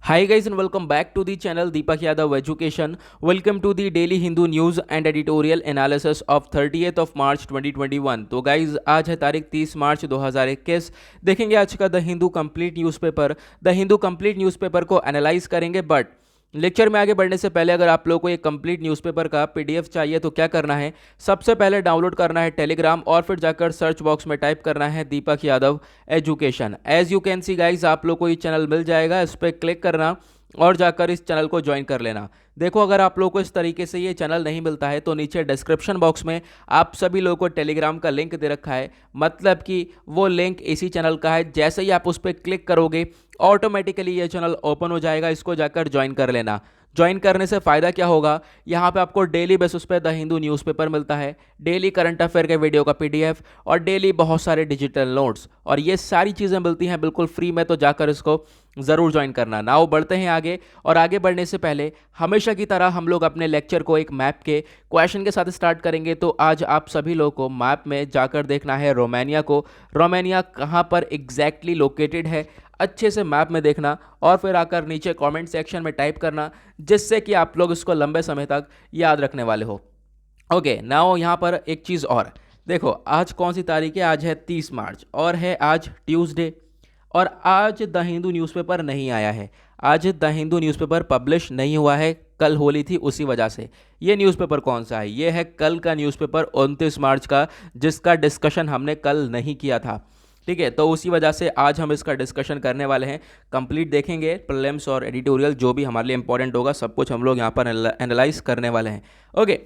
Hi guys and welcome back to the channel Deepak Yadav Education. Welcome to the daily Hindu news and editorial analysis of 30th of March 2021. तो guys आज है तारीख 30 मार्च 2021। देखेंगे आज का the Hindu complete newspaper. The Hindu complete newspaper को analyse करेंगे, but lecture में आगे बढ़ने से पहले अगर आप लोगों को एक कंप्लीट न्यूज़पेपर का पीडीएफ चाहिए तो क्या करना है, सबसे पहले डाउनलोड करना है टेलीग्राम और फिर जाकर सर्च बॉक्स में टाइप करना है Deepak Yadav education. As you can see guys आप लोग को ये चैनल मिल जाएगा, इस पर क्लिक करना और जाकर इस चैनल को ज्वाइन कर लेना। देखो अगर आप लोगों को इस तरीके से ये चैनल नहीं मिलता है तो नीचे डिस्क्रिप्शन बॉक्स में आप सभी लोगों को टेलीग्राम का लिंक दे रखा है, मतलब कि वो लिंक इसी चैनल का है। जैसे ही आप उस पर क्लिक करोगे ऑटोमेटिकली ये चैनल ओपन हो जाएगा, इसको जाकर ज्वाइन कर लेना। ज्वाइन करने से फ़ायदा क्या होगा, यहाँ पे आपको डेली बेसिस पे द हिंदू न्यूज़पेपर मिलता है, डेली करंट अफेयर के वीडियो का पीडीएफ और डेली बहुत सारे डिजिटल नोट्स, और ये सारी चीज़ें मिलती हैं बिल्कुल फ्री में। तो जाकर इसको ज़रूर ज्वाइन करना। नाउ बढ़ते हैं आगे, और आगे बढ़ने से पहले हमेशा की तरह हम लोग अपने लेक्चर को एक मैप के क्वेश्चन के साथ स्टार्ट करेंगे। तो आज आप सभी लोगों को मैप में जाकर देखना है रोमानिया को। रोमानिया कहाँ पर एग्जैक्टली लोकेटेड है, अच्छे से मैप में देखना और फिर आकर नीचे कमेंट सेक्शन में टाइप करना, जिससे कि आप लोग इसको लंबे समय तक याद रखने वाले हो। ओके नाउ यहाँ पर एक चीज़ और देखो, आज कौन सी तारीख है, आज है 30 मार्च और है आज ट्यूसडे, और आज द हिंदू न्यूज़पेपर नहीं आया है। आज द हिंदू न्यूज़पेपर पब्लिश नहीं हुआ है, कल होली थी उसी वजह से। ये न्यूज़पेपर कौन सा है, ये है कल का न्यूज़पेपर 29 मार्च का, जिसका डिस्कशन हमने कल नहीं किया था। ठीक है, तो उसी वजह से आज हम इसका डिस्कशन करने वाले हैं। कंप्लीट देखेंगे, प्रीलिम्स और एडिटोरियल जो भी हमारे लिए इंपॉर्टेंट होगा सब कुछ हम लोग यहाँ पर एनालाइज करने वाले हैं। ओके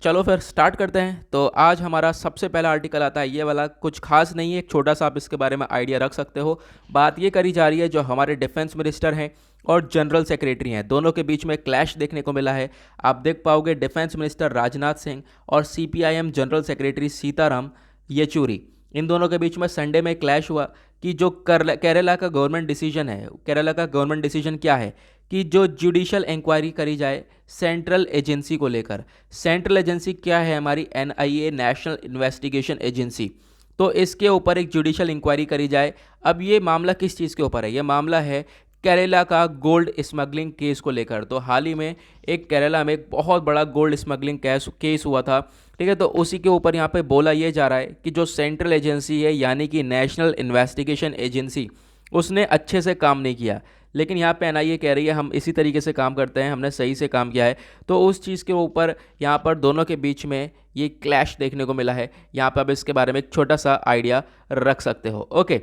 चलो फिर स्टार्ट करते हैं। तो आज हमारा सबसे पहला आर्टिकल आता है ये वाला, कुछ खास नहीं है, एक छोटा सा आप इसके बारे में आइडिया रख सकते हो। बात ये करी जा रही है जो हमारे डिफेंस मिनिस्टर हैं और जनरल सेक्रेटरी हैं, दोनों के बीच में क्लैश देखने को मिला है। आप देख पाओगे डिफेंस मिनिस्टर राजनाथ सिंह और CPIM general secretary Sitaram Yechury, इन दोनों के बीच में संडे में क्लैश हुआ कि जो केरला का गवर्नमेंट डिसीजन है, केरला का गवर्नमेंट डिसीजन क्या है कि जो जुडिशियल इंक्वायरी करी जाए सेंट्रल एजेंसी को लेकर। सेंट्रल एजेंसी क्या है, हमारी एनआईए, नेशनल इन्वेस्टिगेशन एजेंसी। तो इसके ऊपर एक जुडिशियल इंक्वायरी करी जाए। अब ये मामला किस चीज़ के ऊपर है, ये मामला है केरला का गोल्ड स्मगलिंग केस को लेकर। तो हाल ही में एक केरला में एक बहुत बड़ा गोल्ड स्मगलिंग केस हुआ था। ठीक है, तो उसी के ऊपर यहाँ पे बोला ये जा रहा है कि जो सेंट्रल एजेंसी है यानी कि नेशनल इन्वेस्टिगेशन एजेंसी, उसने अच्छे से काम नहीं किया। लेकिन यहाँ पे एनआईए कह रही है हम इसी तरीके से काम करते हैं, हमने सही से काम किया है। तो उस चीज़ के ऊपर यहाँ पर दोनों के बीच में ये क्लैश देखने को मिला है। यहाँ पर अब इसके बारे में एक छोटा सा आइडिया रख सकते हो। ओके,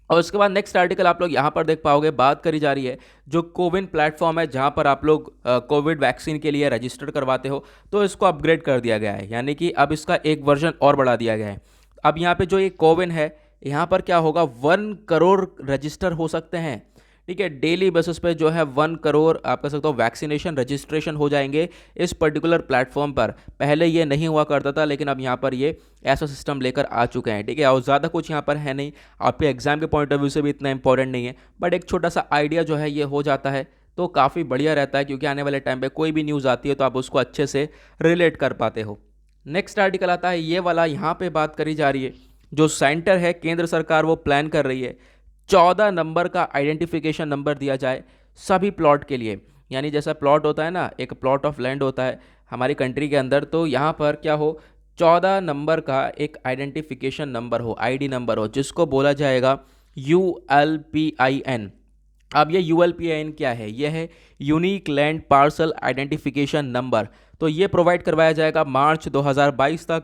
और उसके बाद नेक्स्ट आर्टिकल आप लोग यहाँ पर देख पाओगे, बात करी जा रही है जो कोविन प्लेटफॉर्म है जहाँ पर आप लोग कोविड वैक्सीन के लिए रजिस्टर करवाते हो, तो इसको अपग्रेड कर दिया गया है, यानी कि अब इसका एक वर्जन और बढ़ा दिया गया है। अब यहाँ पे जो ये कोविन है, यहाँ पर क्या होगा, 1 करोड़ रजिस्टर हो सकते हैं। ठीक है, डेली बेसिस पे जो है 1 करोड़ आप कह सकते हो वैक्सीनेशन रजिस्ट्रेशन हो जाएंगे इस पर्टिकुलर प्लेटफॉर्म पर। पहले ये नहीं हुआ करता था, लेकिन अब यहाँ पर ये ऐसा सिस्टम लेकर आ चुके हैं। ठीक है, और ज़्यादा कुछ यहाँ पर है नहीं, आपके एग्जाम के पॉइंट ऑफ व्यू से भी इतना इंपॉर्टेंट नहीं है, बट एक छोटा सा आइडिया जो है ये हो जाता है तो काफ़ी बढ़िया रहता है, क्योंकि आने वाले टाइम पर कोई भी न्यूज़ आती है तो आप उसको अच्छे से रिलेट कर पाते हो। नेक्स्ट आर्टिकल आता है ये वाला, यहाँ पे बात करी जा रही है जो सेंटर है केंद्र सरकार वो प्लान कर रही है 14 नंबर का आइडेंटिफिकेशन नंबर दिया जाए सभी प्लॉट के लिए। यानी जैसा प्लॉट होता है ना, एक प्लॉट ऑफ लैंड होता है हमारी कंट्री के अंदर, तो यहाँ पर क्या हो 14 नंबर का एक आइडेंटिफिकेशन नंबर हो, आईडी नंबर हो, जिसको बोला जाएगा ULPIN। अब ये ULPIN क्या है, ये है unique land parcel identification number. तो ये प्रोवाइड करवाया जाएगा मार्च 2022 तक।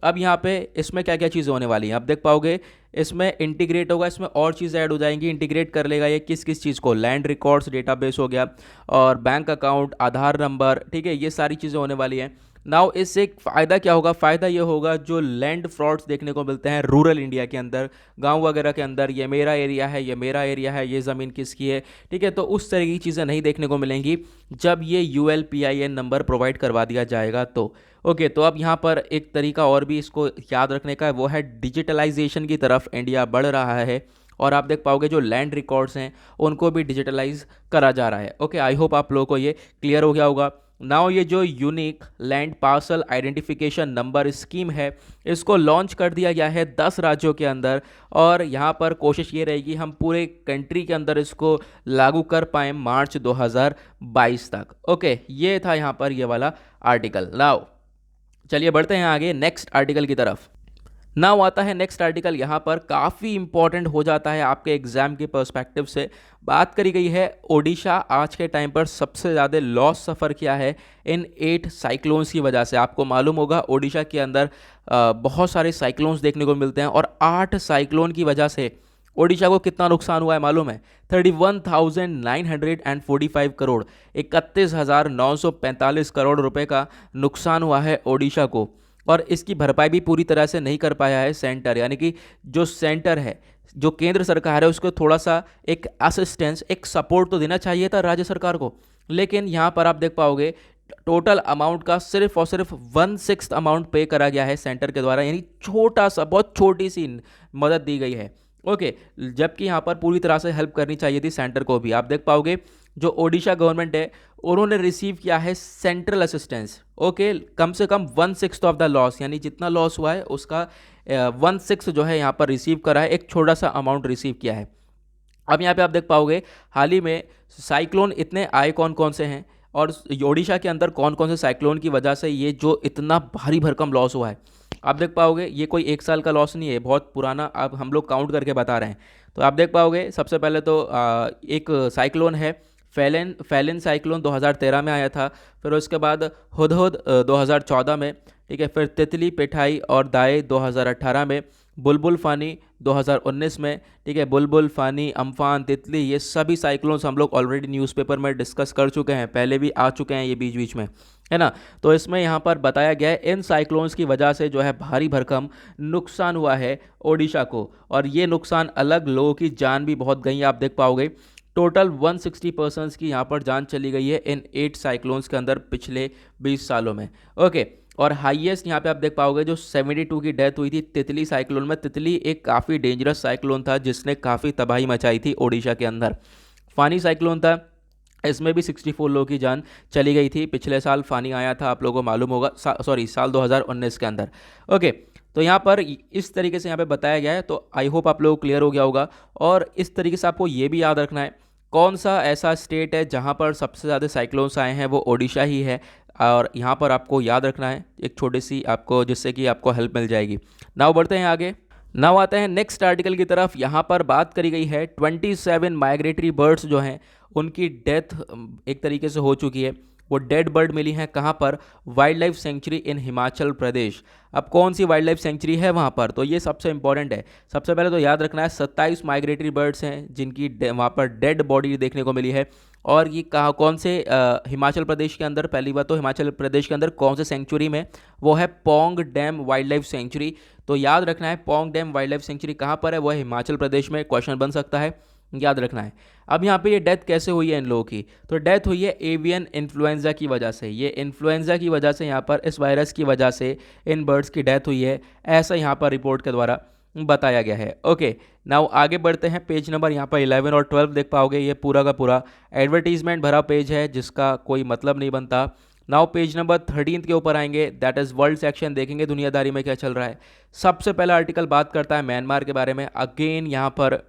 अब यहाँ पे इसमें क्या क्या चीज़ें होने वाली हैं आप देख पाओगे, इसमें इंटीग्रेट होगा, इसमें और चीज़ें ऐड हो जाएंगी। इंटीग्रेट कर लेगा ये किस किस चीज़ को, लैंड रिकॉर्ड्स डेटाबेस हो गया और बैंक अकाउंट, आधार नंबर। ठीक है, ये सारी चीज़ें होने वाली हैं। नाउ इससे एक फ़ायदा क्या होगा, फ़ायदा ये होगा जो लैंड फ्रॉड्स देखने को मिलते हैं रूरल इंडिया के अंदर, गांव वगैरह के अंदर, ये मेरा एरिया है, ये मेरा एरिया है, ये ज़मीन किसकी है। ठीक है, तो उस तरह की चीज़ें नहीं देखने को मिलेंगी जब ये ULPIN नंबर प्रोवाइड करवा दिया जाएगा तो। ओके, तो अब यहाँ पर एक तरीका और भी इसको याद रखने का है, वो है डिजिटलाइजेशन की तरफ इंडिया बढ़ रहा है, और आप देख पाओगे जो लैंड रिकॉर्ड्स हैं उनको भी डिजिटलाइज करा जा रहा है। ओके, आई होप आप लोगों को ये क्लियर हो गया होगा। नाउ ये जो unique land parcel identification number scheme है, इसको लॉन्च कर दिया गया है 10 राज्यों के अंदर, और यहाँ पर कोशिश ये रहेगी हम पूरे कंट्री के अंदर इसको लागू कर पाएँ मार्च 2022 तक। ओके, ये था यहाँ पर ये वाला आर्टिकल। नाउ चलिए बढ़ते हैं आगे नेक्स्ट आर्टिकल की तरफ। नाउ आता है नेक्स्ट आर्टिकल, यहाँ पर काफ़ी इंपॉर्टेंट हो जाता है आपके एग्जाम के पर्सपेक्टिव से। बात करी गई है ओडिशा आज के टाइम पर सबसे ज़्यादा लॉस सफ़र किया है इन 8 साइक्लोन्स की वजह से। आपको मालूम होगा ओडिशा के अंदर बहुत सारे साइक्लोन्स देखने को मिलते हैं, और 8 साइक्लोन की वजह से ओडिशा को कितना नुकसान हुआ है मालूम है? 31,945 करोड़, 31,945 करोड़ रुपए का नुकसान हुआ है ओडिशा को। और इसकी भरपाई भी पूरी तरह से नहीं कर पाया है सेंटर, यानी कि जो सेंटर है, जो केंद्र सरकार है, उसको थोड़ा सा एक असिस्टेंस, एक सपोर्ट तो देना चाहिए था राज्य सरकार को। लेकिन यहाँ पर आप देख पाओगे टोटल अमाउंट का सिर्फ और सिर्फ 1/6 अमाउंट पे करा गया है सेंटर के द्वारा, यानी छोटा सा, बहुत छोटी सी मदद दी गई है। ओके, जबकि यहाँ पर पूरी तरह से हेल्प करनी चाहिए थी सेंटर को भी। आप देख पाओगे जो ओडिशा गवर्नमेंट है उन्होंने रिसीव किया है सेंट्रल असिस्टेंस। ओके, कम से कम 1/6 ऑफ द लॉस, यानी जितना लॉस हुआ है उसका 1/6 जो है यहाँ पर रिसीव करा है, एक छोटा सा अमाउंट रिसीव किया है। अब यहाँ पे आप देख पाओगे हाल ही में साइक्लोन इतने आए कौन कौन से हैं, और ओडिशा के अंदर कौन कौन से साइक्लोन की वजह से ये जो इतना भारी भरकम लॉस हुआ है। आप देख पाओगे ये कोई 1 साल का लॉस नहीं है, बहुत पुराना, अब हम लोग काउंट करके बता रहे हैं। तो आप देख पाओगे सबसे पहले तो एक साइक्लोन है फैलिन साइक्लोन 2013 में आया था। फिर उसके बाद हुदहुद 2014 में, ठीक है। फिर तितली, पेठाई और दाए 2018 में। बुलबुल फानी 2019 में, ठीक है। बुलबुल, फानी, अम्फान, तितली, ये सभी साइक्लोन्स हम लोग ऑलरेडी न्यूज़पेपर में डिस्कस कर चुके हैं, पहले भी आ चुके हैं ये बीच बीच में, है ना। तो इसमें यहाँ पर बताया गया है इन साइक्लोन्स की वजह से जो है भारी भरकम नुकसान हुआ है ओडिशा को, और ये नुकसान अलग, लोगों की जान भी बहुत गई। आप देख पाओगे टोटल 160 पर्सन्स की यहाँ पर जान चली गई है इन 8 साइक्लोन्स के अंदर पिछले 20 सालों में। ओके, और हाईएस्ट यहाँ पे आप देख पाओगे जो 72 की डेथ हुई थी तितली साइक्लोन में। तितली एक काफ़ी डेंजरस साइक्लोन था जिसने काफ़ी तबाही मचाई थी ओडिशा के अंदर। फानी साइक्लोन था, इसमें भी 64 लोगों की जान चली गई थी। पिछले साल फानी आया था, आप लोगों को मालूम होगा, साल 2019 के अंदर। ओके, तो यहाँ पर इस तरीके से यहाँ पे बताया गया है, तो आई होप आप लोगों को क्लियर हो गया होगा। और इस तरीके से आपको ये भी याद रखना है कौन सा ऐसा स्टेट है जहाँ पर सबसे ज़्यादा साइक्लोन्स आए हैं, वो ओडिशा ही है। और यहाँ पर आपको याद रखना है एक छोटी सी आपको, जिससे कि आपको हेल्प मिल जाएगी। नाउ बढ़ते हैं आगे। नाउ आते हैं नेक्स्ट आर्टिकल की तरफ। यहाँ पर बात करी गई है 27 माइग्रेटरी बर्ड्स जो हैं उनकी डेथ एक तरीके से हो चुकी है। वो डेड बर्ड मिली हैं कहाँ पर? वाइल्ड लाइफ सेंचुरी इन हिमाचल प्रदेश। अब कौन सी वाइल्ड लाइफ सेंचुरी है वहाँ पर, तो ये सबसे इंपॉर्टेंट है। सबसे पहले तो याद रखना है 27 माइग्रेटरी बर्ड्स हैं जिनकी वहाँ पर डेड बॉडी देखने को मिली है। और ये कहाँ, कौन से हिमाचल प्रदेश के अंदर? पहली बात तो हिमाचल प्रदेश के अंदर कौन से सेंचुरी में? वो है Pong dam wild life sanctuary. तो याद रखना है Pong dam wild life sanctuary कहाँ पर है, वो है हिमाचल प्रदेश में। क्वेश्चन बन सकता है, याद रखना है। अब यहाँ पे ये डेथ कैसे हुई है इन लोगों की, तो डेथ हुई है एवियन इन्फ्लुएंजा की वजह से। ये इन्फ्लुएंजा की वजह से यहाँ पर इस वायरस की वजह से इन बर्ड्स की डेथ हुई है, ऐसा यहाँ पर रिपोर्ट के द्वारा बताया गया है। ओके, नाउ आगे बढ़ते हैं। पेज नंबर यहाँ पर 11 और 12 देख पाओगे, ये पूरा का पूरा एडवर्टीजमेंट भरा पेज है जिसका कोई मतलब नहीं बनता। नाउ पेज नंबर 13 के ऊपर आएंगे, दैट इज़ वर्ल्ड सेक्शन, देखेंगे दुनियादारी में क्या चल रहा है। सबसे पहला आर्टिकल बात करता है म्यांमार के बारे में। अगेन यहाँ पर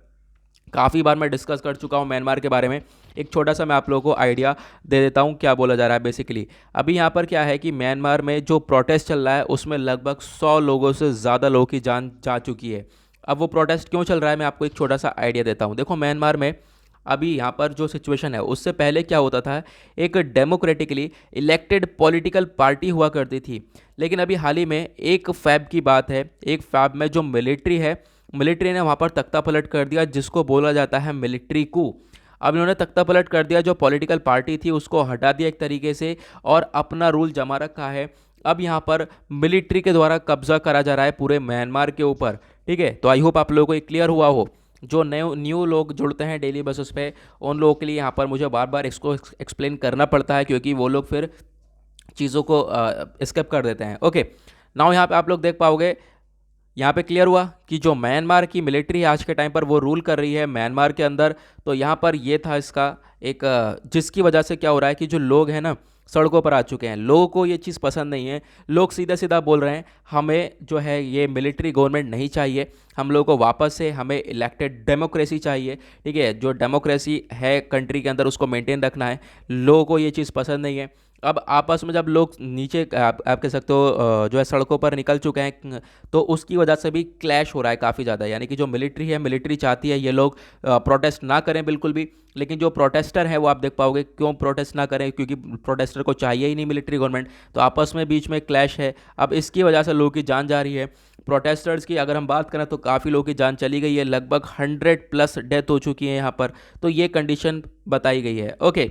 काफ़ी बार मैं डिस्कस कर चुका हूँ म्यांमार के बारे में, एक छोटा सा मैं आप लोगों को आइडिया दे देता हूँ क्या बोला जा रहा है बेसिकली। अभी यहाँ पर क्या है कि म्यांमार में जो प्रोटेस्ट चल रहा है उसमें लगभग 100 लोगों से ज़्यादा लोगों की जान जा चुकी है। अब वो प्रोटेस्ट क्यों चल रहा है मैं आपको एक छोटा सा आइडिया देता हूँ। देखो म्यांमार में अभी यहाँ पर जो सिचुएशन है उससे पहले क्या होता था, एक डेमोक्रेटिकली इलेक्टेड पॉलिटिकल पार्टी हुआ करती थी। लेकिन अभी हाल ही में 1 फैब की बात है, 1 फैब में जो मिलिट्री है, मिलिट्री ने वहाँ पर तख्ता पलट कर दिया जिसको बोला जाता है मिलिट्री कू। अब इन्होंने तख्ता पलट कर दिया, जो पॉलिटिकल पार्टी थी उसको हटा दिया एक तरीके से, और अपना रूल जमा रखा है। अब यहाँ पर मिलिट्री के द्वारा कब्जा करा जा रहा है पूरे म्यांमार के ऊपर, ठीक है। तो आई होप आप लोगों को ये क्लियर हुआ हो। जो न्यू लोग जुड़ते हैं डेली बेसिस पे, उन लोगों के लिए यहाँ पर मुझे बार बार इसको एक्सप्लेन करना पड़ता है क्योंकि वो लोग फिर चीज़ों को स्किप कर देते हैं। ओके, नाउ यहाँ पे आप लोग देख पाओगे यहाँ पे क्लियर हुआ कि जो म्यांमार की मिलिट्री है आज के टाइम पर वो रूल कर रही है म्यांमार के अंदर। तो यहाँ पर ये था इसका एक जिसकी वजह से क्या हो रहा है कि जो लोग हैं ना सड़कों पर आ चुके हैं, लोगों को ये चीज़ पसंद नहीं है। लोग सीधा सीधा बोल रहे हैं हमें जो है ये मिलिट्री गवर्नमेंट नहीं चाहिए, हम लोगों को वापस से हमें इलेक्टेड डेमोक्रेसी चाहिए। ठीक है, जो डेमोक्रेसी है कंट्री के अंदर उसको मेंटेन रखना है। लोगों को ये चीज़ पसंद नहीं है। अब आपस में जब लोग नीचे आप कह सकते हो जो है सड़कों पर निकल चुके हैं, तो उसकी वजह से भी क्लैश हो रहा है काफ़ी ज़्यादा। यानी कि जो मिलिट्री है, मिलिट्री चाहती है ये लोग प्रोटेस्ट ना करें बिल्कुल भी, लेकिन जो प्रोटेस्टर है वो आप देख पाओगे क्यों प्रोटेस्ट ना करें, क्योंकि प्रोटेस्टर को चाहिए ही नहीं मिलिट्री गवर्नमेंट। तो आपस में बीच में क्लैश है। अब इसकी वजह से लोगों की जान जा रही है। प्रोटेस्टर्स की अगर हम बात करें तो काफ़ी लोगों की जान चली गई है, लगभग 100+ डेथ हो चुकी है यहाँ पर। तो ये कंडीशन बताई गई है। ओके,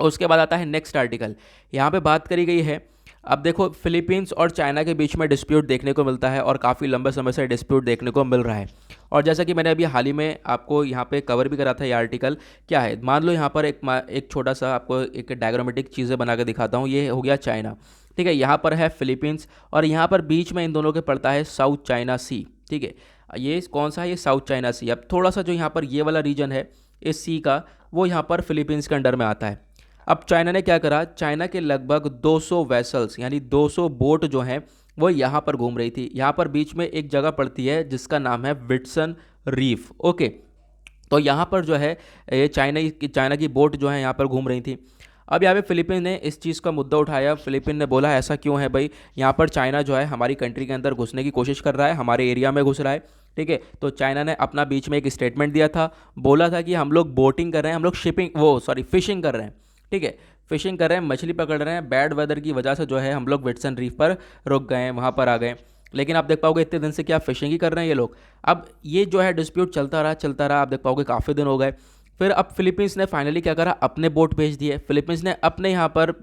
उसके बाद आता है नेक्स्ट आर्टिकल। यहाँ पे बात करी गई है, अब देखो फिलीपींस और चाइना के बीच में डिस्प्यूट देखने को मिलता है और काफ़ी लंबे समय से डिस्प्यूट देखने को मिल रहा है। और जैसा कि मैंने अभी हाल ही में आपको यहाँ पे कवर भी करा था, ये आर्टिकल क्या है, मान लो यहाँ पर एक छोटा सा आपको एक डायग्रामेटिक चीज़ें बना के दिखाता हूँ। ये हो गया चाइना, ठीक है, यहाँ पर है फिलीपींस और यहाँ पर बीच में इन दोनों के पड़ता है साउथ चाइना सी। ठीक है, ये कौन सा है, ये साउथ चाइना सी। अब थोड़ा सा जो यहाँ पर ये वाला रीजन है इस सी का, वो यहाँ पर फिलीपींस के अंडर में आता है। अब चाइना ने क्या करा, चाइना के लगभग 200 वेसल्स यानी 200 बोट जो हैं वो यहाँ पर घूम रही थी। यहाँ पर बीच में एक जगह पड़ती है जिसका नाम है विट्सन रीफ। ओके, तो यहाँ पर जो है ये चाइना की बोट जो है यहाँ पर घूम रही थी। अब यहाँ पे फिलीपीन ने इस चीज़ का मुद्दा उठाया। फिलीपीन ने बोला ऐसा क्यों है भाई, यहाँ पर चाइना जो है हमारी कंट्री के अंदर घुसने की कोशिश कर रहा है, हमारे एरिया में घुस रहा है। ठीक है, तो चाइना ने अपना बीच में एक स्टेटमेंट दिया था, बोला था कि हम लोग बोटिंग कर रहे हैं, हम लोग फिशिंग कर रहे हैं। ठीक है, फिशिंग कर रहे हैं, मछली पकड़ रहे हैं, बैड वेदर की वजह से जो है हम लोग विट्सन रीफ पर रुक गए हैं, वहाँ पर आ गए। लेकिन आप देख पाओगे इतने दिन से क्या फिशिंग ही कर रहे हैं ये लोग। अब ये जो है डिस्प्यूट चलता रहा, आप देख पाओगे काफ़ी दिन हो गए। फिर अब फिलीपींस ने फाइनली क्या करा, अपने बोट भेज दिए। फिलीपींस ने अपने यहाँ पर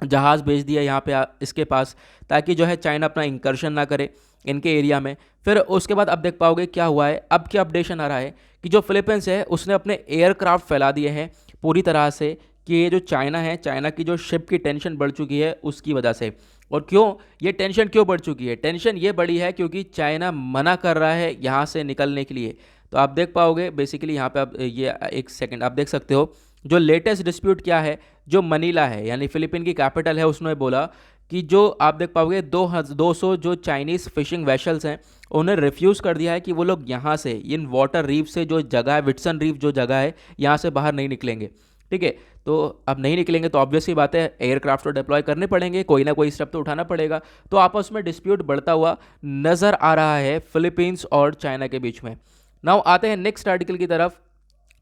जहाज़ भेज दिया यहाँ पे इसके पास, ताकि जो है चाइना अपना इंकर्शन ना करे इनके एरिया में। फिर उसके बाद अब देख पाओगे क्या हुआ है, अब क्या अपडेशन आ रहा है कि जो फिलीपींस है उसने अपने एयरक्राफ्ट फैला दिए हैं पूरी तरह से, कि ये जो चाइना है, चाइना की जो शिप की टेंशन बढ़ चुकी है उसकी वजह से। और क्यों ये टेंशन क्यों बढ़ चुकी है, टेंशन ये बढ़ी है क्योंकि चाइना मना कर रहा है यहाँ से निकलने के लिए। तो आप देख पाओगे बेसिकली यहाँ पे आप ये एक सेकंड आप देख सकते हो, जो लेटेस्ट डिस्प्यूट क्या है, जो मनीला है यानी फिलीपीन की कैपिटल है, उसने बोला कि जो आप देख पाओगे 200 जो चाइनीज़ फिशिंग वेशल्स हैं उन्हें रिफ्यूज़ कर दिया है कि वो लोग यहाँ से इन वाटर रीफ से, जो जगह है विट्सन रीफ जो जगह है, यहाँ से बाहर नहीं निकलेंगे। ठीक है, तो अब नहीं निकलेंगे तो ऑब्वियस ही बात है एयरक्राफ्ट तो डिप्लॉय करने पड़ेंगे, कोई ना कोई स्टेप तो उठाना पड़ेगा। तो आपस में डिस्प्यूट बढ़ता हुआ नज़र आ रहा है फिलीपींस और चाइना के बीच में। नाउ आते हैं नेक्स्ट आर्टिकल की तरफ।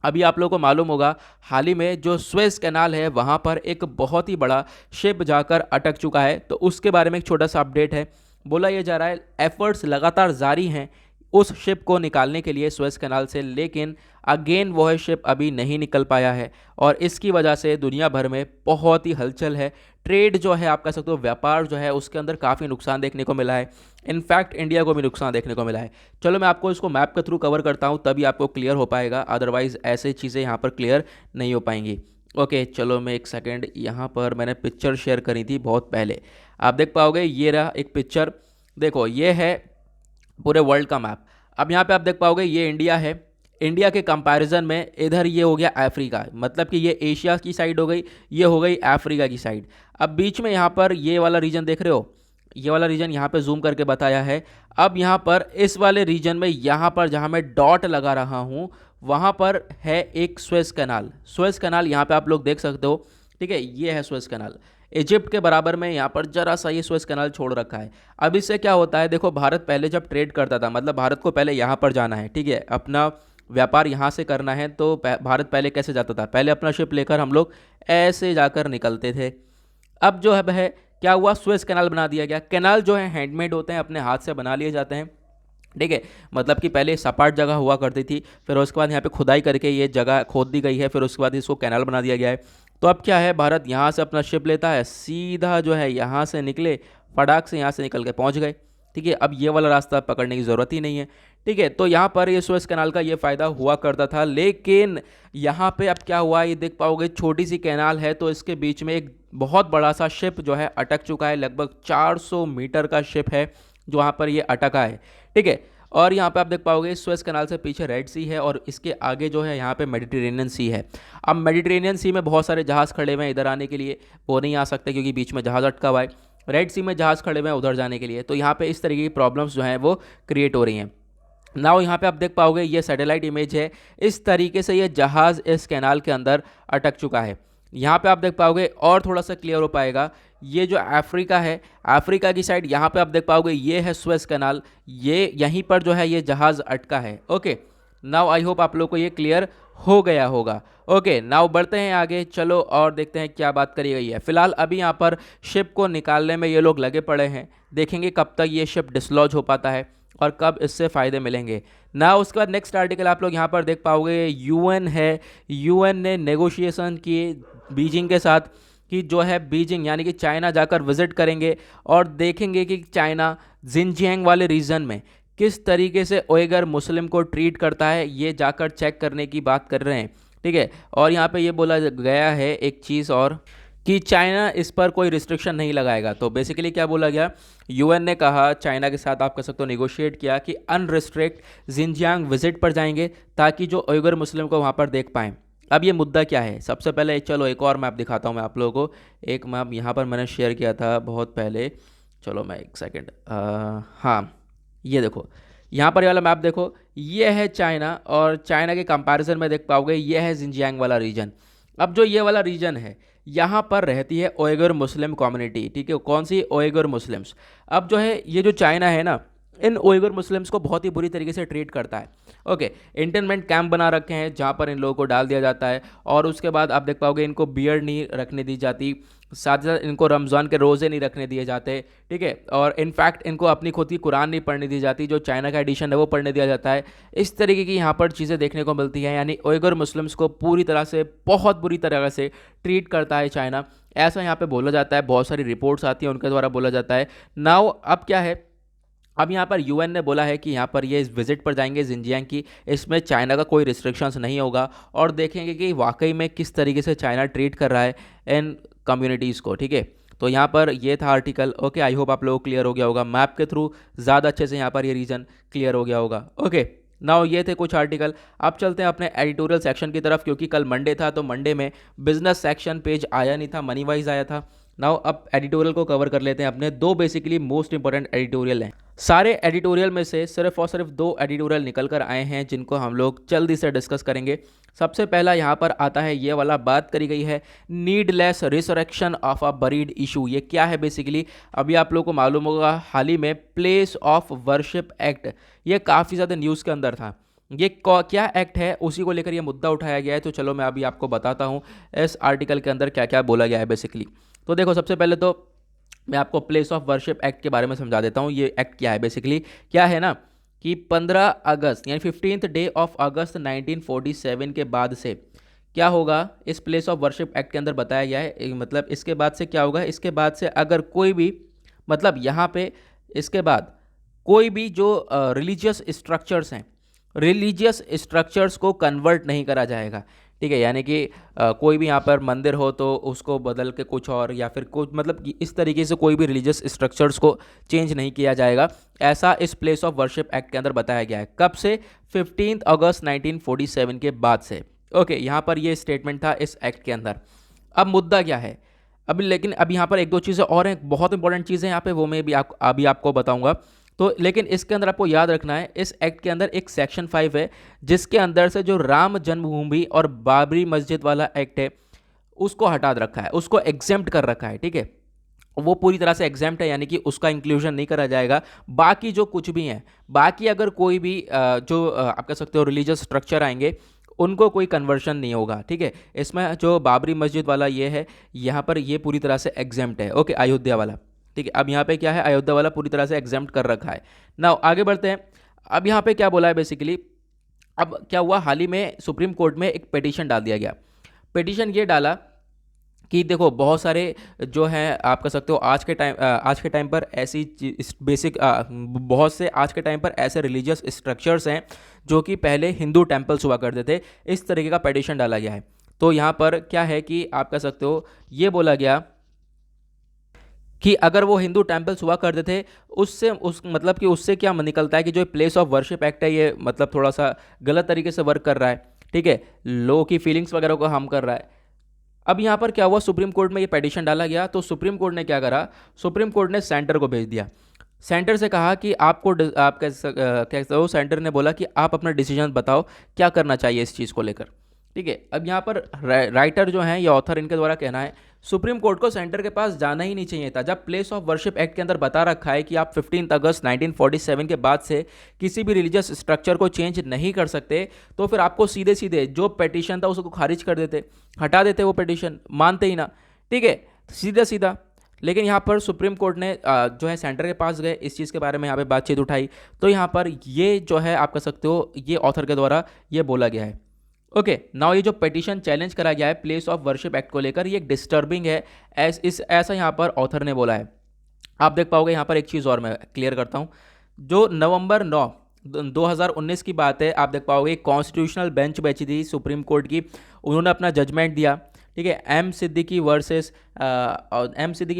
अभी आप लोगों को मालूम होगा हाल ही में जो स्वेज कैनाल है वहाँ पर एक बहुत ही बड़ा शिप जाकर अटक चुका है। तो उसके बारे में एक छोटा सा अपडेट है। बोला यह जा रहा है एफर्ट्स लगातार जारी हैं उस शिप को निकालने के लिए स्वेज कैनाल से, लेकिन अगेन वह शिप अभी नहीं निकल पाया है और इसकी वजह से दुनिया भर में बहुत ही हलचल है। ट्रेड जो है आप कह सकते हो, व्यापार जो है उसके अंदर काफ़ी नुकसान देखने को मिला है। इनफैक्ट इंडिया को भी नुकसान देखने को मिला है। चलो मैं आपको इसको मैप के थ्रू कवर करता हूँ, तभी आपको क्लियर हो पाएगा, अदरवाइज ऐसे चीज़ें यहाँ पर क्लियर नहीं हो पाएंगी। ओके, चलो मैं एक सेकेंड, यहाँ पर मैंने पिक्चर शेयर करी थी बहुत पहले, आप देख पाओगे ये रहा एक पिक्चर। देखो ये है पूरे वर्ल्ड का मैप। अब यहाँ पे आप देख पाओगे ये इंडिया है, इंडिया के कंपैरिजन में इधर ये हो गया अफ्रीका, मतलब कि ये एशिया की साइड हो गई, ये हो गई अफ्रीका की साइड। अब बीच में यहाँ पर ये वाला रीजन देख रहे हो, ये वाला रीजन यहाँ पे जूम करके बताया है। अब यहाँ पर इस वाले रीजन में यहाँ पर जहाँ मैं डॉट लगा रहा हूँ वहाँ पर है एक स्वेज कैनाल। स्वेज कैनाल यहाँ पे आप लोग देख सकते हो। ठीक है, ये है स्वेज कैनाल, इजिप्ट के बराबर में यहाँ पर जरा सा ये स्वेज कैनाल छोड़ रखा है। अब इससे क्या होता है, देखो भारत पहले जब ट्रेड करता था, मतलब भारत को पहले यहाँ पर जाना है, ठीक है, अपना व्यापार यहाँ से करना है, तो भारत पहले कैसे जाता था, पहले अपना शिप लेकर हम लोग ऐसे जाकर निकलते थे। अब जो है क्या हुआ, स्वेज कैनाल बना दिया गया। कैनाल जो है हैंडमेड होते हैं, अपने हाथ से बना लिए जाते हैं। ठीक है, मतलब कि पहले सपाट जगह हुआ करती थी, फिर उसके बाद यहाँ पे खुदाई करके ये जगह खोद दी गई है, फिर उसके बाद इसको कैनाल बना दिया गया है। तो अब क्या है, भारत यहाँ से अपना शिप लेता है, सीधा जो है यहाँ से निकले, फटाक से यहाँ से निकल के पहुँच गए। ठीक है, अब ये वाला रास्ता पकड़ने की ज़रूरत ही नहीं है। ठीक है, तो यहाँ पर ये सुएज़ कैनाल का ये फ़ायदा हुआ करता था, लेकिन यहाँ पे अब क्या हुआ, ये देख पाओगे छोटी सी कैनाल है, तो इसके बीच में एक बहुत बड़ा सा शिप जो है अटक चुका है। लगभग 400 मीटर का शिप है जो वहाँ पर ये अटका है। ठीक है। और यहाँ पे आप देख पाओगे सुएज कनाल से पीछे रेड सी है और इसके आगे जो है यहाँ पे मेडिटेरेनियन सी है। अब मेडिटेरेनियन सी में बहुत सारे जहाज़ खड़े हुए हैं इधर आने के लिए, वो नहीं आ सकते क्योंकि बीच में जहाज़ अटका हुआ है। रेड सी में जहाज़ खड़े हुए हैं उधर जाने के लिए, तो यहाँ पे इस तरीके की प्रॉब्लम्स जो हैं वो क्रिएट हो रही हैं। नाउ यहाँ पे आप देख पाओगे ये सैटेलाइट इमेज है, इस तरीके से ये जहाज़ इस कैनाल के अंदर अटक चुका है। यहाँ पे आप देख पाओगे और थोड़ा सा क्लियर हो पाएगा, ये जो अफ्रीका है, अफ्रीका की साइड यहाँ पे आप देख पाओगे ये है सुएज कैनाल, ये यहीं पर जो है ये जहाज़ अटका है। ओके, नाउ आई होप आप लोग को ये क्लियर हो गया होगा। ओके, नाउ बढ़ते हैं आगे, चलो और देखते हैं क्या बात करी गई है। फिलहाल अभी यहाँ पर शिप को निकालने में ये लोग लगे पड़े हैं, देखेंगे कब तक ये शिप डिसलॉज हो पाता है और कब इससे फ़ायदे मिलेंगे ना। उसके बाद नेक्स्ट आर्टिकल आप लोग यहाँ पर देख पाओगे, यूएन है, यूएन ने नेगोशिएशन किए बीजिंग के साथ कि जो है बीजिंग यानी कि चाइना जाकर विजिट करेंगे और देखेंगे कि चाइना जिनजियांग वाले रीजन में किस तरीके से उइगर मुस्लिम को ट्रीट करता है, ये जाकर चेक करने की बात कर रहे हैं। ठीक है, और यहाँ पे ये बोला गया है एक चीज़ और कि चाइना इस पर कोई रिस्ट्रिक्शन नहीं लगाएगा। तो बेसिकली क्या बोला गया, यूएन ने कहा चाइना के साथ आप कह सकते हो नेगोशिएट किया कि अनरिस्ट्रिक्ट जिनजियांग विजिट पर जाएंगे ताकि जो उइगर मुस्लिम को वहाँ पर देख पाएँ। अब ये मुद्दा क्या है, सबसे पहले चलो एक और मैप दिखाता हूँ मैं आप लोगों को। एक मैप यहाँ पर मैंने शेयर किया था बहुत पहले, चलो मैं एक सेकेंड, हाँ ये देखो, यहाँ पर ये वाला मैप देखो, ये है चाइना और चाइना के कंपैरिजन में देख पाओगे ये है जिनजियांग वाला रीजन। अब जो ये वाला रीजन है यहाँ पर रहती है उइगर मुस्लिम कम्युनिटी। ठीक है, कौन सी, उइगर मुस्लिम्स। अब जो है ये जो चाइना है ना, इन उइगर मुस्लिम्स को बहुत ही बुरी तरीके से ट्रीट करता है। ओके, इंटरमेंट कैंप बना रखे हैं जहाँ पर इन लोगों को डाल दिया जाता है और उसके बाद आप देख पाओगे इनको बियर्ड नहीं रखने दी जाती, साथ ही साथ इनको रमज़ान के रोज़े नहीं रखने दिए जाते। ठीक है, और इनफैक्ट इनको अपनी खुद की कुरान नहीं पढ़ने दी जाती, जो चाइना का एडिशन है वो पढ़ने दिया जाता है। इस तरीके की यहाँ पर चीज़ें देखने को मिलती हैं, यानी उइगर मुस्लिम्स को पूरी तरह से, बहुत बुरी तरह से ट्रीट करता है चाइना, ऐसा यहाँ पे बोला जाता है। बहुत सारी रिपोर्ट्स आती हैं उनके द्वारा बोला जाता है। नाउ अब क्या है, अब यहाँ पर यूएन ने बोला है कि यहाँ पर ये इस विजिट पर जाएंगे जिनजियांग की, इसमें चाइना का कोई रिस्ट्रिक्शंस नहीं होगा और देखेंगे कि वाकई में किस तरीके से चाइना ट्रीट कर रहा है इन कम्युनिटीज़ को। ठीक है, तो यहाँ पर ये था आर्टिकल। ओके, आई होप आप लोगों को क्लियर हो गया होगा, मैप के थ्रू ज़्यादा अच्छे से यहाँ पर ये रीजन क्लियर हो गया होगा। ओके, नाउ ये थे कुछ आर्टिकल। अब चलते हैं अपने एडिटोरियल सेक्शन की तरफ, क्योंकि कल मंडे था तो मंडे में बिजनेस सेक्शन पेज आया नहीं था, मनी वाइज आया था। नाउ अब एडिटोरियल को कवर कर लेते हैं। अपने दो बेसिकली मोस्ट इंपॉर्टेंट एडिटोरियल हैं, सारे एडिटोरियल में से सिर्फ और सिर्फ दो एडिटोरियल निकल कर आए हैं जिनको हम लोग जल्दी से डिस्कस करेंगे। सबसे पहला यहाँ पर आता है ये वाला, बात करी गई है needless resurrection of a buried issue. ये क्या है बेसिकली, अभी आप लोगों को मालूम होगा हाल ही में प्लेस ऑफ वर्शिप एक्ट, ये काफ़ी ज़्यादा न्यूज़ के अंदर था। ये क्या एक्ट है, उसी को लेकर ये मुद्दा उठाया गया है। तो चलो मैं अभी आपको बताता हूँ इस आर्टिकल के अंदर क्या क्या बोला गया है बेसिकली। तो देखो, सबसे पहले तो मैं आपको प्लेस ऑफ वर्शिप एक्ट के बारे में समझा देता हूँ। ये एक्ट क्या है बेसिकली, क्या है ना कि 15 अगस्त यानी 15th डे ऑफ अगस्त 1947 के बाद से क्या होगा, इस प्लेस ऑफ वर्शिप एक्ट के अंदर बताया गया है। मतलब इसके बाद से क्या होगा, इसके बाद से अगर कोई भी, मतलब यहाँ पे इसके बाद कोई भी जो रिलीजियस स्ट्रक्चर्स हैं, रिलीजियस स्ट्रक्चर्स को कन्वर्ट नहीं करा जाएगा। ठीक है, यानी कि कोई भी यहाँ पर मंदिर हो तो उसको बदल के कुछ और, या फिर कुछ मतलब इस तरीके से कोई भी रिलीजियस स्ट्रक्चर्स को चेंज नहीं किया जाएगा, ऐसा इस प्लेस ऑफ वर्शिप एक्ट के अंदर बताया गया है। कब से, 15 अगस्त 1947 के बाद से। ओके, यहाँ पर ये स्टेटमेंट था इस एक्ट के अंदर। अब मुद्दा क्या है अभी, लेकिन अब यहाँ पर एक दो चीज़ें और हैं, बहुत इंपॉर्टेंट चीज़ें यहाँ पे, वो मैं भी अभी आपको बताऊँगा। तो लेकिन इसके अंदर आपको याद रखना है, इस एक्ट के अंदर एक सेक्शन 5 है जिसके अंदर से जो राम जन्मभूमि और बाबरी मस्जिद वाला एक्ट है उसको हटा रखा है, उसको एग्जेम्प्ट कर रखा है। ठीक है, वो पूरी तरह से एग्जेम्प्ट है, यानी कि उसका इंक्लूजन नहीं करा जाएगा। बाकी जो कुछ भी है, बाकी अगर कोई भी जो आप कह सकते हो रिलीजियस स्ट्रक्चर आएंगे उनको कोई कन्वर्शन नहीं होगा। ठीक है, इसमें जो बाबरी मस्जिद वाला ये है, यहाँ पर ये पूरी तरह से एग्जेम्प्ट है। ओके, अयोध्या वाला। ठीक है, अब यहाँ पे क्या है, अयोध्या वाला पूरी तरह से एग्जेम्प्ट कर रखा है। नाउ आगे बढ़ते हैं। अब यहाँ पे क्या बोला है बेसिकली, अब क्या हुआ, हाल ही में सुप्रीम कोर्ट में एक पिटीशन डाल दिया गया। पिटीशन ये डाला कि देखो बहुत सारे जो हैं आप कह सकते हो आज के टाइम पर ऐसी बेसिक बहुत से आज के टाइम पर ऐसे रिलीजियस स्ट्रक्चर्स हैं जो कि पहले हिंदू टेम्पल्स हुआ करते थे। इस तरीके का पिटीशन डाला गया है। तो यहाँ पर क्या है कि आप कह सकते हो, ये बोला गया कि अगर वो हिंदू टेम्पल्स हुआ करते थे, उससे उस मतलब कि उससे क्या निकलता है कि जो प्लेस ऑफ वर्शिप एक्ट है ये मतलब थोड़ा सा गलत तरीके से वर्क कर रहा है, ठीक है, लोगों की फीलिंग्स वगैरह को हार्म कर रहा है। अब यहाँ पर क्या हुआ, सुप्रीम कोर्ट में ये पिटीशन डाला गया, तो सुप्रीम कोर्ट ने क्या करा, सुप्रीम कोर्ट ने सेंटर को भेज दिया। सेंटर से कहा कि आपको आप कैसे हो, सेंटर ने बोला कि आप अपना डिसीजन बताओ क्या करना चाहिए इस चीज़ को लेकर, ठीक है। अब यहाँ पर राइटर जो हैं ये ऑथर, इनके द्वारा कहना है सुप्रीम कोर्ट को सेंटर के पास जाना ही नहीं चाहिए था। जब प्लेस ऑफ वर्शिप एक्ट के अंदर बता रखा है कि आप 15 अगस्त 1947 के बाद से किसी भी रिलीजियस स्ट्रक्चर को चेंज नहीं कर सकते, तो फिर आपको सीधे सीधे जो पिटीशन था उसको खारिज कर देते, हटा देते, वो पिटीशन मानते ही ना, ठीक है, सीधा सीधा। लेकिन यहाँ पर सुप्रीम कोर्ट ने जो है सेंटर के पास गए, इस चीज़ के बारे में यहाँ पे बातचीत उठाई, तो यहाँ पर ये जो है आप कह सकते हो ये ऑथर के द्वारा ये बोला गया है। ओके, नाउ ये जो पिटीशन चैलेंज करा गया है प्लेस ऑफ वर्शिप एक्ट को लेकर, ये डिस्टर्बिंग है, ऐसा यहाँ पर ऑथर ने बोला है। आप देख पाओगे यहाँ पर एक चीज़ और मैं क्लियर करता हूँ, जो नवंबर 9 2019 की बात है, आप देख पाओगे कॉन्स्टिट्यूशनल बेंच बैठी थी सुप्रीम कोर्ट की, उन्होंने अपना जजमेंट दिया, ठीक है। एम सिद्दीकी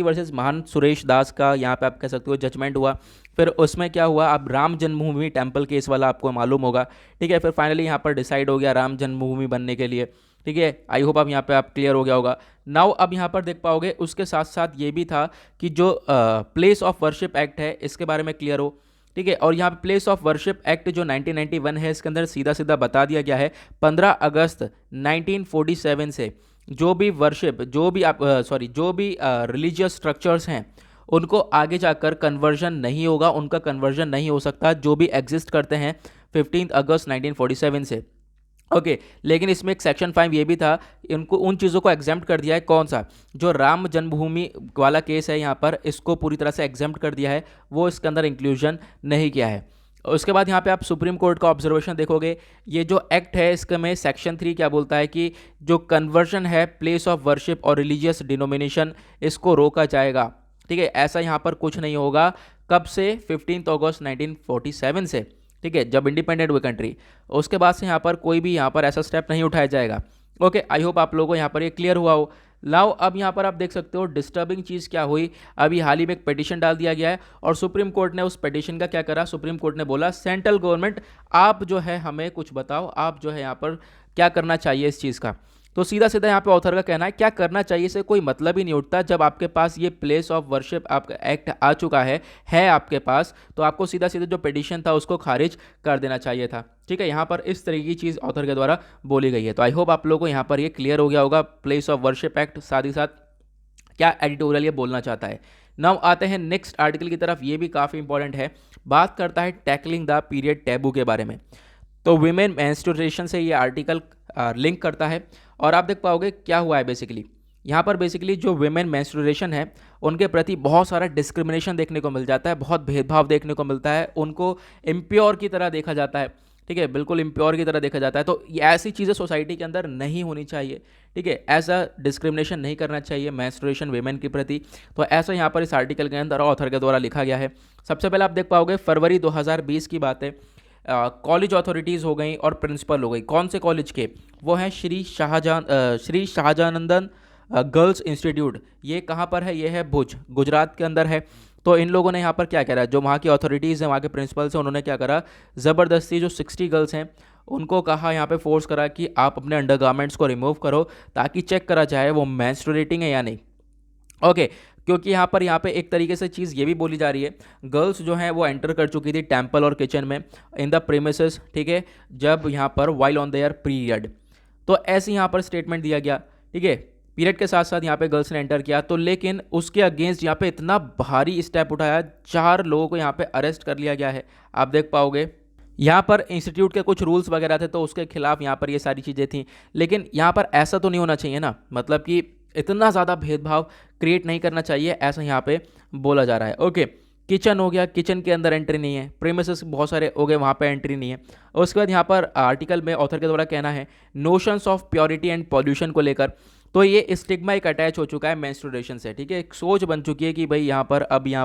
वर्सेस महान सुरेश दास का यहाँ पे आप कह सकते हो जजमेंट हुआ। फिर उसमें क्या हुआ, अब राम जन्मभूमि टेम्पल केस वाला आपको मालूम होगा, ठीक है। फिर फाइनली यहाँ पर डिसाइड हो गया राम जन्मभूमि बनने के लिए, ठीक है। आई होप अब यहाँ पे आप क्लियर हो गया होगा। नाउ अब यहाँ पर देख पाओगे उसके साथ साथ ये भी था कि जो प्लेस ऑफ वर्शिप एक्ट है इसके बारे में क्लियर हो, ठीक है। और यहाँ पे प्लेस ऑफ वर्शिप एक्ट जो 1991 है, इसके अंदर सीधा सीधा बता दिया गया है 15 अगस्त 1947 से जो भी वर्शिप, जो भी आप जो भी रिलीजियस स्ट्रक्चर्स हैं उनको आगे जाकर कन्वर्जन नहीं होगा, उनका कन्वर्जन नहीं हो सकता जो भी एग्जिस्ट करते हैं 15 अगस्त 1947 से। ओके, लेकिन इसमें एक सेक्शन 5 ये भी था, इनको उन चीज़ों को एग्जाम्प्ट कर दिया है, कौन सा, जो राम जन्मभूमि वाला केस है यहाँ पर, इसको पूरी तरह से एग्जाम्प्ट कर दिया है, वो इसके अंदर इंक्लूजन नहीं किया है। उसके बाद यहाँ पे आप सुप्रीम कोर्ट का ऑब्जर्वेशन देखोगे, ये जो एक्ट है इसके में सेक्शन 3 क्या बोलता है कि जो कन्वर्जन है प्लेस ऑफ वर्शिप और रिलीजियस डिनोमिनेशन, इसको रोका जाएगा, ठीक है। ऐसा यहाँ पर कुछ नहीं होगा, कब से, 15 अगस्त 1947 से, ठीक है, जब इंडिपेंडेंट हुई कंट्री, उसके बाद से यहाँ पर कोई भी यहाँ पर ऐसा स्टेप नहीं उठाया जाएगा। ओके, आई होप आप लोगों को यहाँ पर ये क्लियर हुआ हो। लाओ अब यहाँ पर आप देख सकते हो डिस्टर्बिंग चीज़ क्या हुई, अभी हाल ही में एक पिटीशन डाल दिया गया है और सुप्रीम कोर्ट ने उस पिटीशन का क्या करा, सुप्रीम कोर्ट ने बोला सेंट्रल गवर्नमेंट आप जो है हमें कुछ बताओ, आप जो है यहाँ पर क्या करना चाहिए इस चीज़ का। तो सीधा सीधा यहाँ पे ऑथर का कहना है क्या करना चाहिए से कोई मतलब ही नहीं उठता, जब आपके पास ये प्लेस ऑफ वर्शिप आपका एक्ट आ चुका है आपके पास, तो आपको सीधा सीधा जो पिटीशन था उसको खारिज कर देना चाहिए था, ठीक है। यहाँ पर इस तरीके की चीज़ ऑथर के द्वारा बोली गई है। तो आई होप आप लोगों को यहाँ पर ये क्लियर हो गया होगा प्लेस ऑफ वर्शिप एक्ट, साथ ही साथ क्या एडिटोरियल ये बोलना चाहता है। नाउ आते हैं नेक्स्ट आर्टिकल की तरफ, ये भी काफ़ी इंपॉर्टेंट है, बात करता है टैकलिंग द पीरियड टैबू के बारे में। तो वीमेन मेंस्ट्रुएशन से ये आर्टिकल लिंक करता है और आप देख पाओगे क्या हुआ है बेसिकली, यहाँ पर बेसिकली जो वीमेन मेंस्ट्रुएशन है उनके प्रति बहुत सारा डिस्क्रिमिनेशन देखने को मिल जाता है, बहुत भेदभाव देखने को मिलता है, उनको इम्प्योर की तरह देखा जाता है, ठीक है, बिल्कुल इम्प्योर की तरह देखा जाता है। तो ये ऐसी चीज़ें सोसाइटी के अंदर नहीं होनी चाहिए, ठीक है, ऐसा डिस्क्रिमिनेशन नहीं करना चाहिए मेंस्ट्रुएशन वीमेन के प्रति। तो ऐसा यहाँ पर इस आर्टिकल के अंदर ऑथर के द्वारा लिखा गया है। सबसे पहले आप देख पाओगे फरवरी 2020 की बात है, कॉलेज अथॉरिटीज़ हो गई और प्रिंसिपल हो गई, कौन से कॉलेज के, वो हैं श्री शाहजानंदन गर्ल्स इंस्टीट्यूट, ये कहाँ पर है, ये है भुज, गुजरात के अंदर है। तो इन लोगों ने यहाँ पर क्या करा, जो वहाँ की अथॉरिटीज़ हैं, वहाँ के प्रिंसिपल्स हैं, उन्होंने क्या करा, ज़बरदस्ती जो 60 गर्ल्स हैं उनको कहा, यहाँ पे फोर्स करा कि आप अपने अंडरगारमेंट्स को रिमूव करो ताकि चेक करा जाए वो मेंस्ट्रुएटिंग है या नहीं। ओके, क्योंकि यहाँ पे एक तरीके से चीज़ ये भी बोली जा रही है, गर्ल्स जो हैं वो एंटर कर चुकी थी टेम्पल और किचन में इन द प्रेमिसेस, ठीक है, जब यहाँ पर वाइल ऑन देयर पीरियड, तो ऐसे यहाँ पर स्टेटमेंट दिया गया, ठीक है, पीरियड के साथ साथ यहाँ पे गर्ल्स ने एंटर किया, तो लेकिन उसके अगेंस्ट यहाँ पे इतना भारी स्टेप उठाया, 4 लोगों को यहाँ पे अरेस्ट कर लिया गया है। आप देख पाओगे यहाँ पर इंस्टीट्यूट के कुछ रूल्स वगैरह थे तो उसके खिलाफ यहाँ पर ये सारी चीज़ें थी, लेकिन यहाँ पर ऐसा तो नहीं होना चाहिए ना, मतलब कि इतना ज़्यादा भेदभाव क्रिएट नहीं करना चाहिए, ऐसा यहाँ पे बोला जा रहा है। ओके, किचन हो गया, किचन के अंदर एंट्री नहीं है, प्रीमिसेस बहुत सारे हो गए, वहाँ पे एंट्री नहीं है। उसके बाद यहाँ पर आर्टिकल में ऑथर के द्वारा कहना है notions of purity and pollution को लेकर, तो ये स्टिग्मा एक अटैच हो चुका है मेंस्ट्रुएशन से, ठीक है, एक सोच बन चुकी है कि भाई यहाँ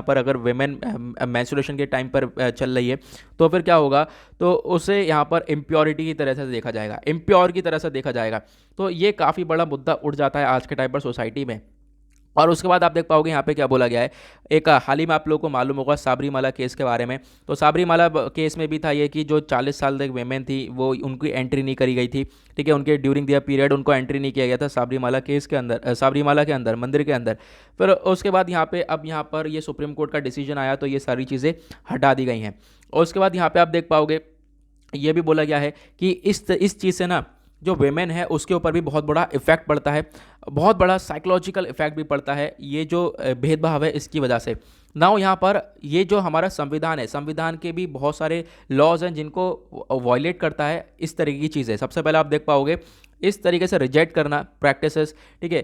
पर अगर वेमेन मेंस्ट्रुएशन के टाइम पर चल रही है तो फिर क्या होगा, तो उसे यहाँ पर इम्प्योरिटी की तरह से देखा जाएगा, इम्प्योर की तरह से देखा जाएगा। तो ये काफ़ी बड़ा मुद्दा उठ जाता है आज के टाइम पर सोसाइटी में। और उसके बाद आप देख पाओगे यहाँ पे क्या बोला गया है। एक हाल ही में आप लोगों को मालूम होगा साबरीमाला केस के बारे में। तो साबरीमाला केस में भी था ये कि जो 40 साल तक वेमेन थी वो उनकी एंट्री नहीं करी गई थी, ठीक है, उनके ड्यूरिंग दियर पीरियड उनको एंट्री नहीं किया गया था साबरीमाला केस के अंदर, साबरीमाला के अंदर, मंदिर के अंदर। फिर उसके बाद यहाँ पे अब यहाँ पर ये सुप्रीम कोर्ट का डिसीजन आया तो ये सारी चीज़ें हटा दी गई हैं। और उसके बाद यहाँ पे आप देख पाओगे ये भी बोला गया है कि इस चीज़ से ना जो वेमेन है उसके ऊपर भी बहुत बड़ा इफेक्ट पड़ता है, बहुत बड़ा साइकोलॉजिकल इफेक्ट भी पड़ता है ये जो भेदभाव है इसकी वजह से। नाउ यहाँ पर ये जो हमारा संविधान है, संविधान के भी बहुत सारे लॉज हैं जिनको वायलेट करता है इस तरीके की चीज़ें। सबसे पहले आप देख पाओगे इस तरीके से रिजेक्ट करना प्रैक्टिसेस, ठीक है,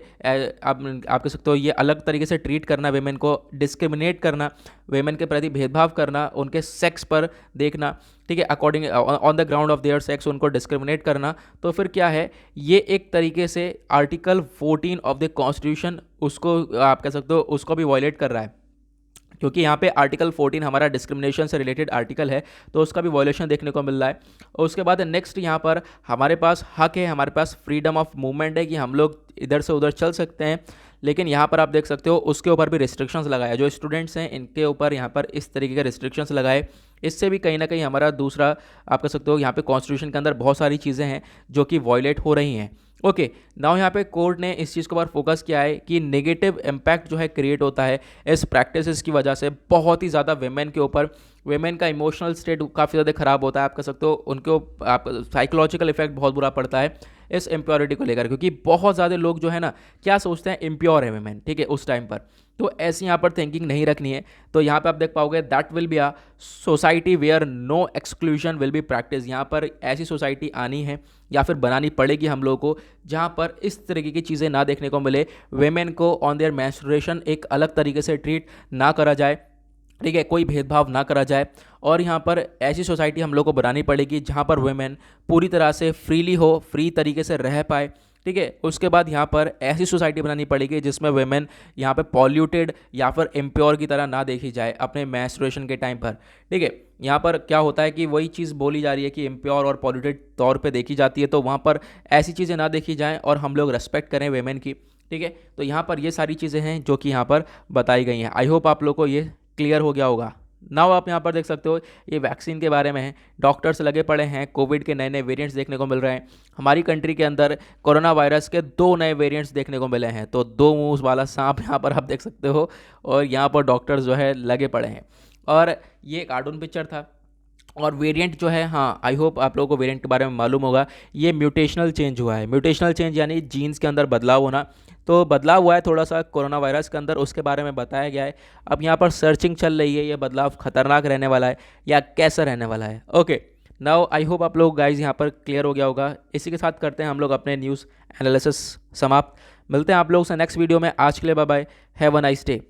आप कह सकते हो ये अलग तरीके से ट्रीट करना वेमेन को, डिस्क्रिमिनेट करना, वेमेन के प्रति भेदभाव करना, उनके सेक्स पर देखना, ठीक है, according on the ground of their sex उनको डिस्क्रिमिनेट करना। तो फिर क्या है, ये एक तरीके से आर्टिकल 14 ऑफ द कॉन्स्टिट्यूशन उसको आप कह सकते हो उसको भी वायलेट कर रहा है, क्योंकि यहाँ पे आर्टिकल 14 हमारा डिस्क्रिमिनेशन से रिलेटेड आर्टिकल है तो उसका भी वॉयलेशन देखने को मिल रहा है। और उसके बाद नेक्स्ट यहाँ पर हमारे पास हक है, हमारे पास फ्रीडम ऑफ मूवमेंट है कि हम लोग इधर से उधर चल सकते हैं, लेकिन यहाँ पर आप देख सकते हो उसके ऊपर भी रिस्ट्रिक्शंस लगाए, जो स्टूडेंट्स हैं इनके ऊपर यहाँ पर इस तरीके के रिस्ट्रिक्शंस लगाए। इससे भी कहीं ना कहीं हमारा दूसरा आप कह सकते हो यहाँ पे कॉन्स्टिट्यूशन के अंदर बहुत सारी चीज़ें हैं जो कि वॉयलेट हो रही हैं। ओके, नाउ यहाँ पे कोर्ट ने इस चीज़ के ऊपर फोकस किया है कि नेगेटिव इम्पैक्ट जो है क्रिएट होता है इस प्रैक्टिसेस की वजह से बहुत ही ज़्यादा वेमेन के ऊपर। वेमेन का इमोशनल स्टेट काफ़ी ज़्यादा ख़राब होता है, आप कह सकते हो उनको आप साइकोलॉजिकल इफेक्ट बहुत बुरा पड़ता है इस इम्प्योरिटी को लेकर, क्योंकि बहुत ज़्यादा लोग जो है ना क्या सोचते हैं इम्प्योर है वेमेन, ठीक है, उस टाइम पर। तो ऐसी यहाँ पर थिंकिंग नहीं रखनी है। तो यहाँ पे आप देख पाओगे that will be a society where no exclusion will be practice. यहाँ पर ऐसी सोसाइटी आनी है या फिर बनानी पड़ेगी हम लोगों को जहाँ पर इस तरीके की चीज़ें ना देखने को मिले, वेमेन को ऑन देयर मेंस्ट्रुएशन एक अलग तरीके से ट्रीट ना करा जाए, ठीक है, कोई भेदभाव ना करा जाए। और यहाँ पर ऐसी सोसाइटी हम लोग को बनानी पड़ेगी जहाँ पर वुमेन पूरी तरह से फ्रीली हो, फ्री तरीके से रह पाए, ठीक है। उसके बाद यहाँ पर ऐसी सोसाइटी बनानी पड़ेगी जिसमें वुमेन यहाँ पे पॉल्यूटेड या फिर इम्प्योर की तरह ना देखी जाए अपने मेंस्ट्रुएशन के टाइम पर, ठीक है। यहाँ पर क्या होता है कि वही चीज़ बोली जा रही है कि इम्प्योर और पॉल्यूटेड तौर पे देखी जाती है, तो वहाँ पर ऐसी चीज़ें ना देखी जाएँ और हम लोग रेस्पेक्ट करें वेमेन की, ठीक है। तो यहाँ पर ये सारी चीज़ें हैं जो कि यहाँ पर बताई गई हैं। आई होप आप लोग को ये क्लियर हो गया होगा। नाउ आप यहाँ पर देख सकते हो ये वैक्सीन के बारे में है, डॉक्टर्स लगे पड़े हैं, कोविड के नए नए वेरिएंट्स देखने को मिल रहे हैं। हमारी कंट्री के अंदर कोरोना वायरस के 2 नए वेरिएंट्स देखने को मिले हैं, तो 2 मुंह वाला सांप यहाँ पर आप देख सकते हो। और यहाँ पर डॉक्टर्स जो है लगे पड़े हैं। और ये कार्टून पिक्चर था। और वेरिएंट जो है, हाँ आई होप आप लोगों को वेरिएंट के बारे में मालूम होगा, ये म्यूटेशनल चेंज हुआ है। म्यूटेशनल चेंज यानी जीन्स के अंदर बदलाव होना, तो बदलाव हुआ है थोड़ा सा कोरोना वायरस के अंदर, उसके बारे में बताया गया है। अब यहाँ पर सर्चिंग चल रही है, ये बदलाव खतरनाक रहने वाला है या कैसा रहने वाला है। ओके, नाउ आई होप आप लोग गाइज यहाँ पर क्लियर हो गया होगा। इसी के साथ करते हैं हम लोग अपने न्यूज़ एनालिसिस समाप्त। मिलते हैं आप लोग से नेक्स्ट वीडियो में। आज के लिए bye bye, have a nice day.